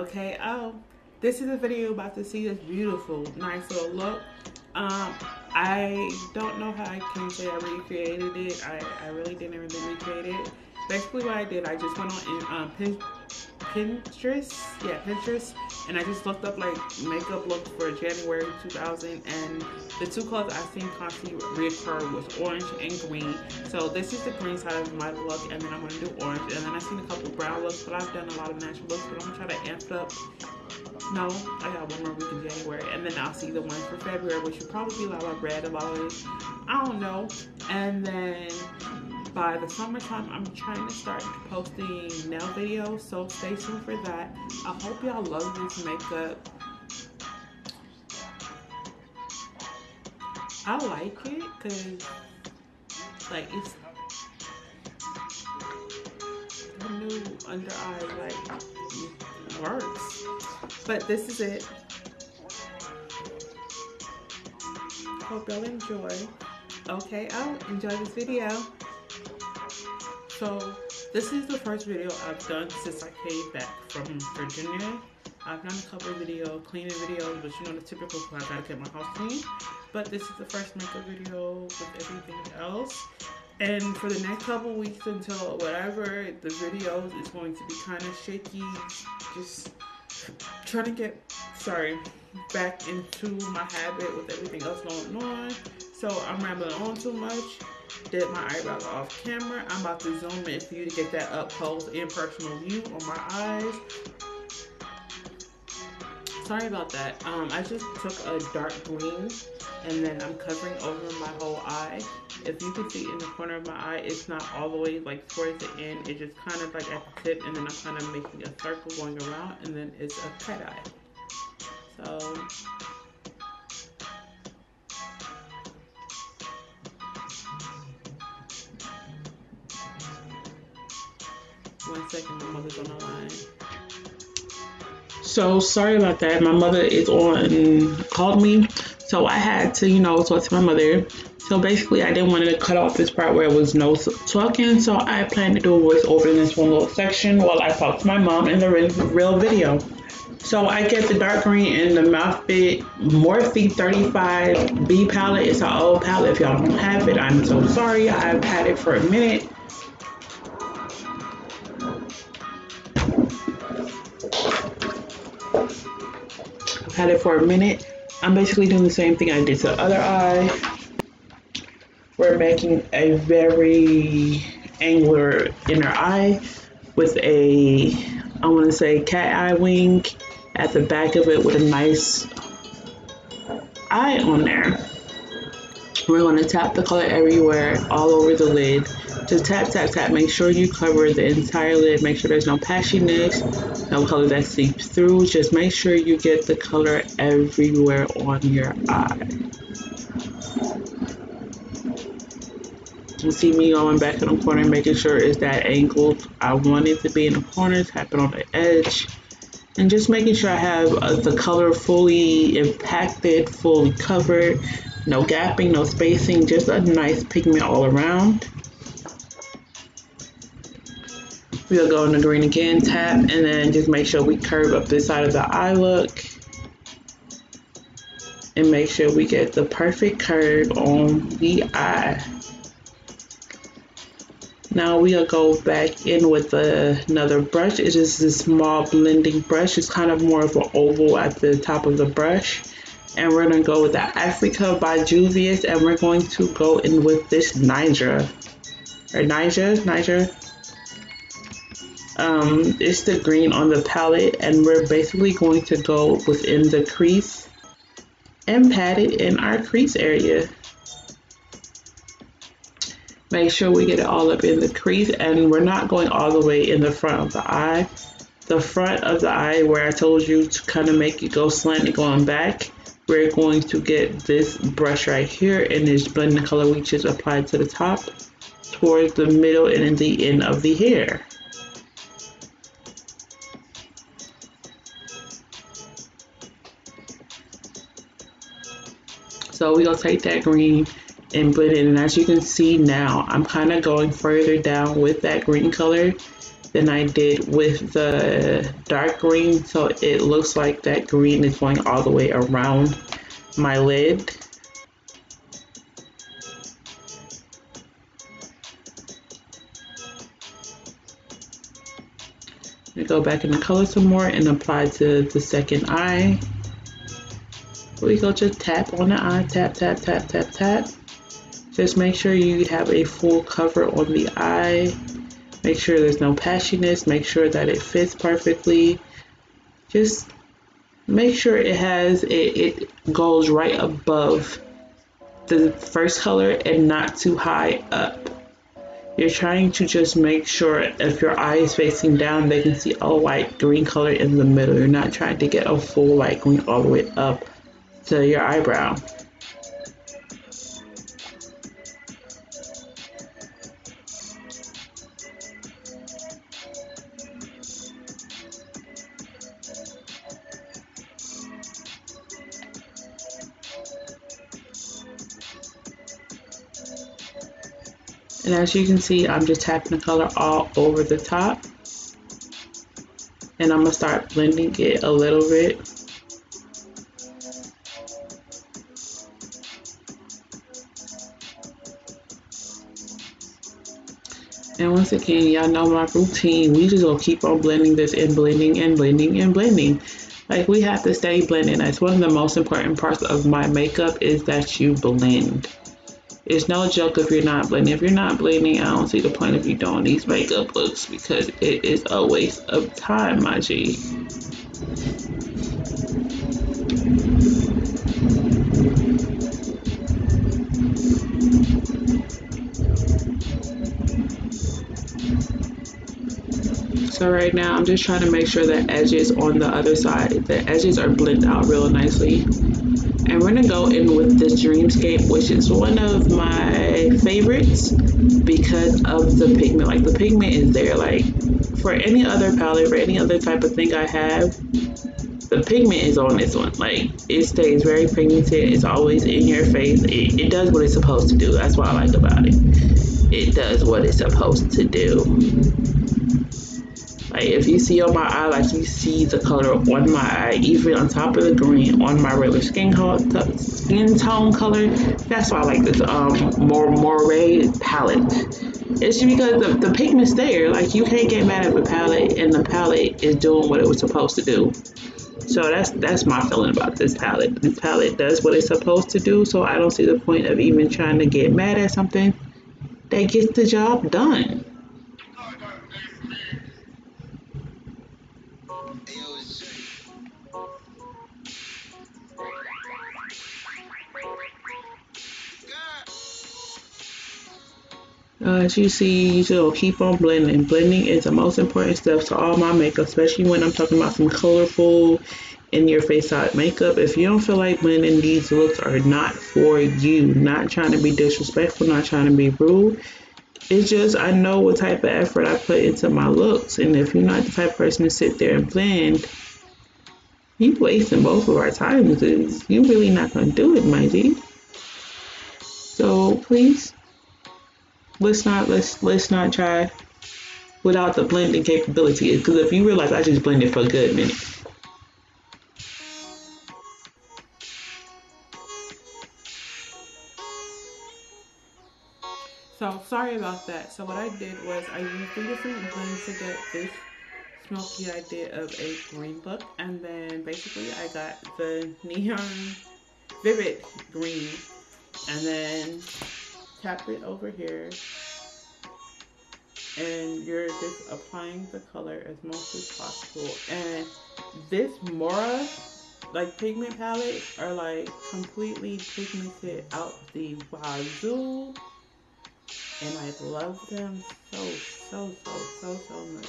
Okay, oh, this is a video about to see this beautiful, nice little look. I don't know how I can say I recreated it. I really didn't really recreate it. Basically what I did, I just went on Pinterest, Pinterest, and I just looked up like makeup looks for January 2000, and the two colors I seen constantly reoccur was orange and green. So this is the green side of my look, and then I'm gonna do orange, and then I seen a couple brown looks, but I've done a lot of natural looks, but I'm gonna try to amp it up. No, I got one more week in January, and then I'll see the one for February, which will probably be a lot of red, a lot of, I don't know, and then by the summertime, I'm trying to start posting nail videos, so stay tuned for that. I hope y'all love this makeup. I like it because, like, it's the new under eye, like, works. But this is it. Hope y'all enjoy. Okay, I'll enjoy this video. So this is the first video I've done since I came back from Virginia. I've done a couple of videos, cleaning videos, but you know the typical, I gotta get my house clean. But this is the first makeup video with everything else. And for the next couple weeks until whatever the videos is going to be kind of shaky, just trying to get, back into my habit with everything else going on. So I'm rambling on too much. Did my eyebrows off camera. I'm about to zoom in for you to get that up close and personal view on my eyes. Sorry about that. I just took a dark green and then I'm covering over my whole eye. If you can see in the corner of my eye, it's not all the way like towards the end. It's just kind of like at the tip, and then I'm kind of making a circle going around, and then it's a cat eye. So one second, my mother's on the line. So sorry about that. My mother is called me. So I had to, talk to my mother. So basically I didn't want to cut off this part where it was no talking. So I planned to do a voice over in this one little section while I talk to my mom in the real video. So I get the dark green in the Mouth Fit Morphe 35B palette. It's an old palette. If y'all don't have it, I'm so sorry. I've had it for a minute. I'm basically doing the same thing I did to the other eye. We're making a very angular inner eye with a, I want to say, cat eye wing at the back of it with a nice eye on there. We're going to tap the color everywhere, all over the lid. Just tap, tap, tap. Make sure you cover the entire lid. Make sure there's no patchiness, no color that seeps through. Just make sure you get the color everywhere on your eye. You see me going back in the corner, making sure it's that angled. I want it to be in the corner, tap it on the edge. And just making sure I have the color fully impacted, fully covered. No gapping, no spacing, just a nice pigment all around. We'll go in the green again, tap, and then just make sure we curve up this side of the eye look. And make sure we get the perfect curve on the eye. Now we'll go back in with another brush. It is this small blending brush. It's kind of more of an oval at the top of the brush. And we're going to go with the Africa by Juvia's, and we're going to go in with this Niger. It's the green on the palette, and we're basically going to go within the crease and pat it in our crease area. Make sure we get it all up in the crease, and we're not going all the way in the front of the eye. The front of the eye where I told you to kind of make it go slanted going back, we're going to get this brush right here and just blend the color we just applied to the top towards the middle and in the end of the hair. So we're going to take that green and blend it, and as you can see now, I'm kind of going further down with that green color than I did with the dark green, so it looks like that green is going all the way around my lid. I go back in the color some more and apply to the second eye. We go just tap on the eye, tap, tap, tap, tap, tap. Just make sure you have a full cover on the eye. Make sure there's no patchiness. Make sure that it fits perfectly. Just make sure it goes right above the first color and not too high up. You're trying to just make sure if your eye is facing down, they can see a light green color in the middle. You're not trying to get a full light green all the way up to your eyebrow. And as you can see, I'm just tapping the color all over the top. And I'm going to start blending it a little bit. And once again, y'all know my routine. We just gonna keep on blending this and blending and blending and blending. Like, we have to stay blending. That's one of the most important parts of my makeup, is that you blend. It's no joke if you're not blending. If you're not blending, I don't see the point of you doing these makeup looks, because it is a waste of time, my G. So right now, I'm just trying to make sure the edges on the other side, the edges are blended out real nicely. And we're gonna go in with this Dreamscape, which is one of my favorites because of the pigment. Like, the pigment is there. Like, for any other palette, for any other type of thing I have, the pigment is on this one. Like, it stays very pigmented. It's always in your face. It does what it's supposed to do. That's what I like about it. It does what it's supposed to do. Like, if you see on my eye, like, you see the color on my eye, even on top of the green on my regular skin tone color. That's why I like this moire palette. It's just because the pigment's there. Like, you can't get mad at the palette, and the palette is doing what it was supposed to do. So that's my feeling about this palette. This palette does what it's supposed to do, so I don't see the point of even trying to get mad at something that gets the job done. As you see, you should keep on blending. Blending is the most important step to all my makeup, especially when I'm talking about some colorful, in your face side makeup. If you don't feel like blending, these looks are not for you. Not trying to be disrespectful, not trying to be rude. It's just, I know what type of effort I put into my looks, and if you're not the type of person to sit there and blend, you wasting both of our time, because you really not gonna do it, my G. So please, let's not try without the blending capability, because if you realize I just blended for a good minute. So sorry about that. So what I did was I used 3 different blends to get this smoky idea of a green look, and then basically I got the neon vivid green, and then tap it over here, and you're just applying the color as much as possible. And this Mora, like, pigment palette are like completely pigmented out the wazoo, and I love them so much.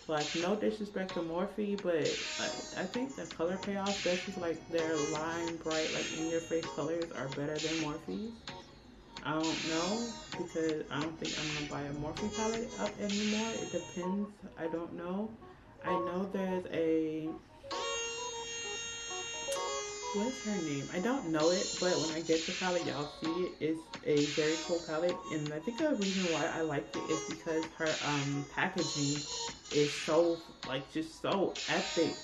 Like, no disrespect to Morphe, but like, I think the color payoff, especially like their lime bright, like, in your face colors, are better than Morphe's. I don't know, because I don't think I'm gonna buy a Morphe palette up anymore. It depends. I don't know. I know there's What's her name? I don't know it, but when I get the palette, y'all see it. It's a very cool palette, and I think the reason why I liked it is because her packaging is so like just so epic.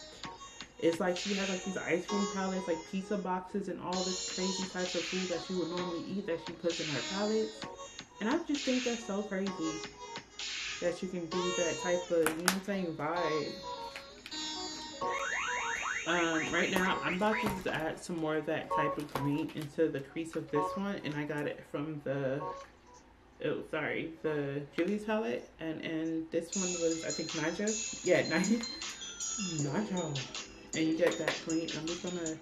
It's like she has like these ice cream palettes, like pizza boxes, and all this crazy types of food that she would normally eat that she puts in her palettes. And I just think that's so crazy that you can do that type of, you know what I'm saying, vibe. Right now, I'm about to just add some more of that type of green into the crease of this one, and I got it from the, oh, sorry, the Julie's palette, and this one was, I think, Naja. Yeah, Naja. Naja. And you get that clean. I'm just gonna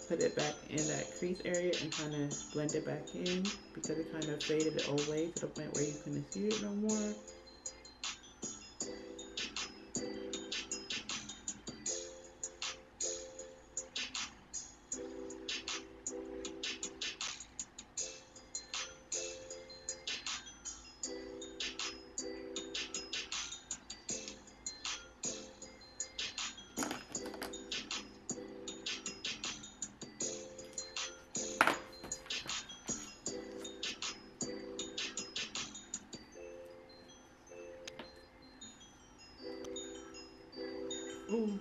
put it back in that crease area and kind of blend it back in because it kind of faded it away to the point where you couldn't see it no more. Ooh.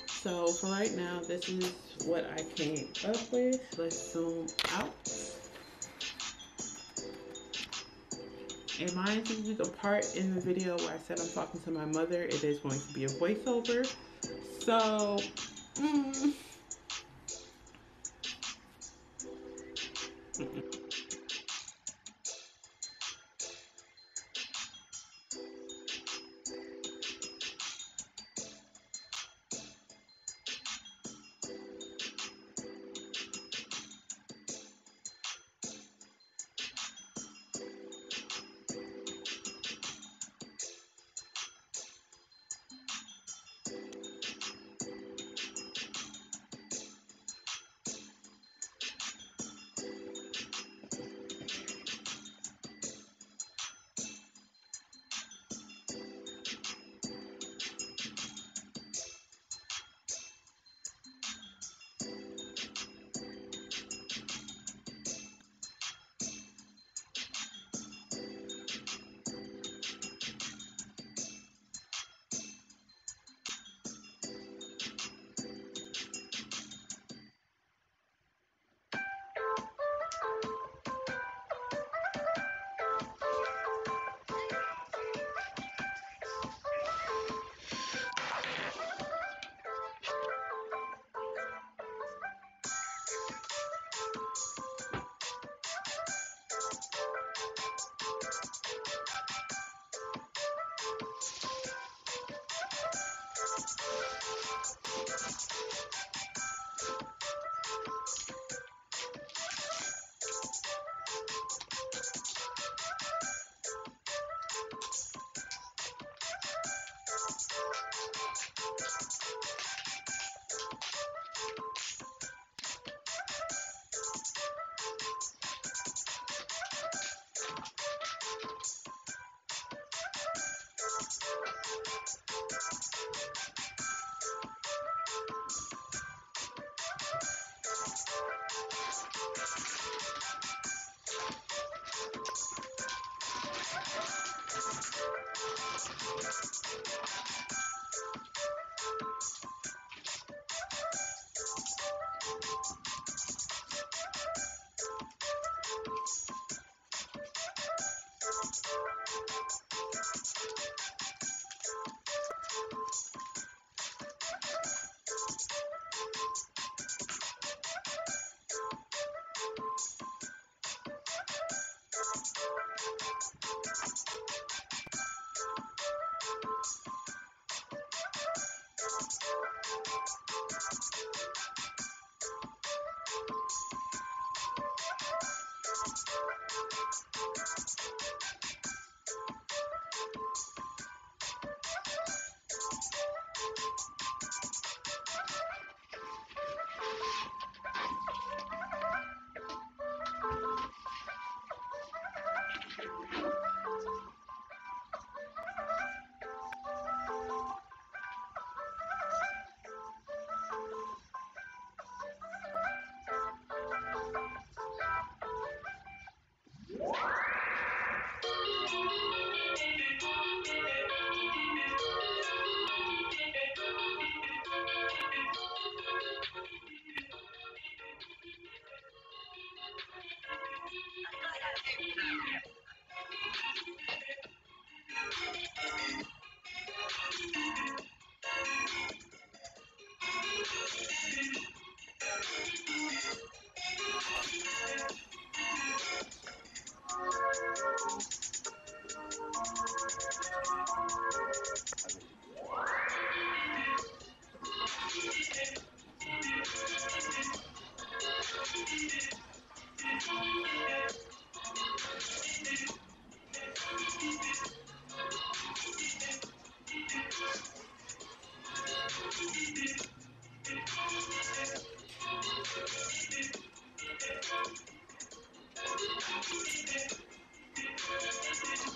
So for right now, this is what I came up with. Let's zoom out. And mind you, the part in the video where I said I'm talking to my mother, it is going to be a voiceover. So, mm,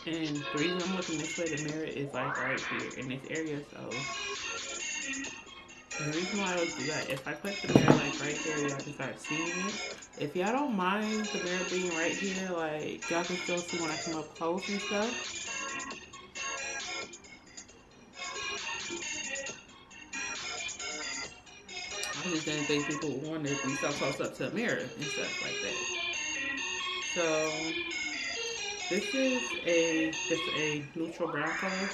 And the reason I'm looking this way, the mirror is like right here in this area. So the reason why I always do that, if I put the mirror like right here, y'all can start seeing it. If y'all don't mind the mirror being right here, like y'all can still see when I come up close and stuff. I just didn't think people would want to be so close up to the mirror and stuff like that. So this is a neutral brown color.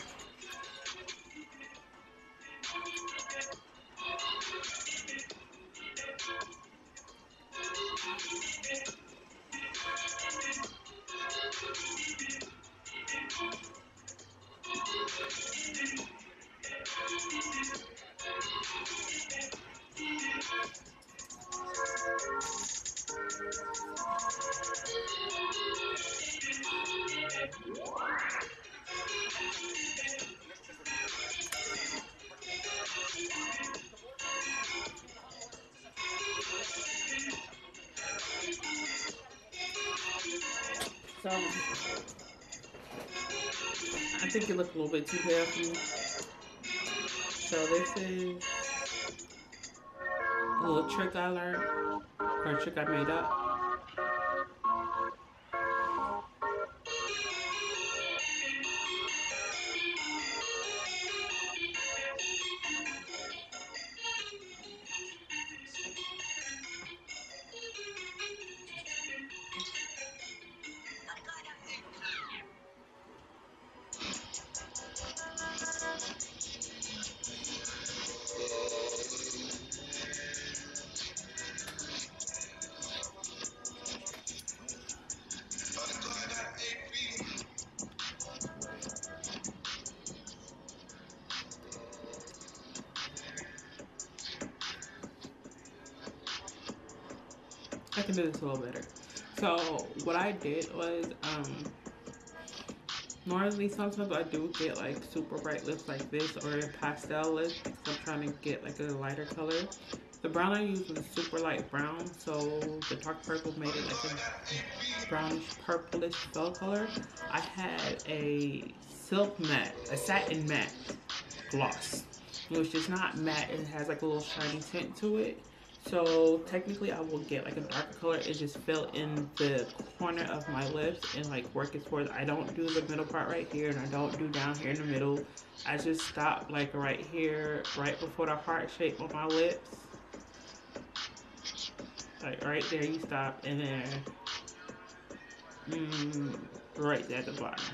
So I think it looked a little bit too pale for me. So this is a little trick I learned, or a trick I made up. I can do this a little better. So what I did was, normally sometimes I do get like super bright lips like this or pastel lips because I'm trying to get like a lighter color. The brown I used was super light brown, so the dark purple made it like a brownish purplish fell color. I had a silk matte, a satin matte gloss, which is not matte, it has like a little shiny tint to it. So technically I will get like a darker color and just fill in the corner of my lips and like work it towards. I don't do the middle part right here and I don't do down here in the middle. I just stop like right here, right before the heart shape on my lips. Like right there you stop, and then right there at the bottom.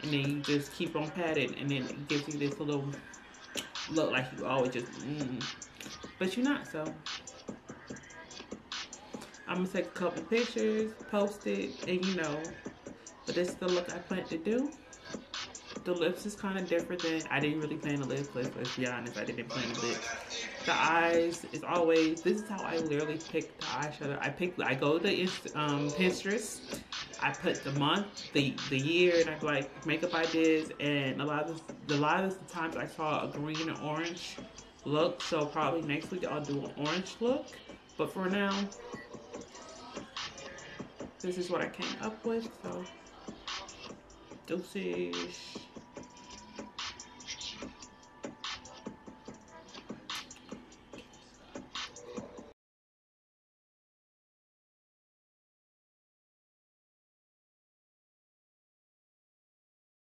And then you just keep on patting, and then it gives you this little look like you always just but you're not. So I'm gonna take a couple pictures, post it, and but this is the look I plan to do. The lips is kind of different than, I didn't really plan the lips, let's be honest, I didn't plan the lips. The eyes is always, this is how I literally pick the eyeshadow. I go to Pinterest, I put the month, the year, and I'm like, makeup ideas, and a lot of the times I saw a green and orange look, so probably next week I'll do an orange look, but for now, this is what I came up with, so deuces.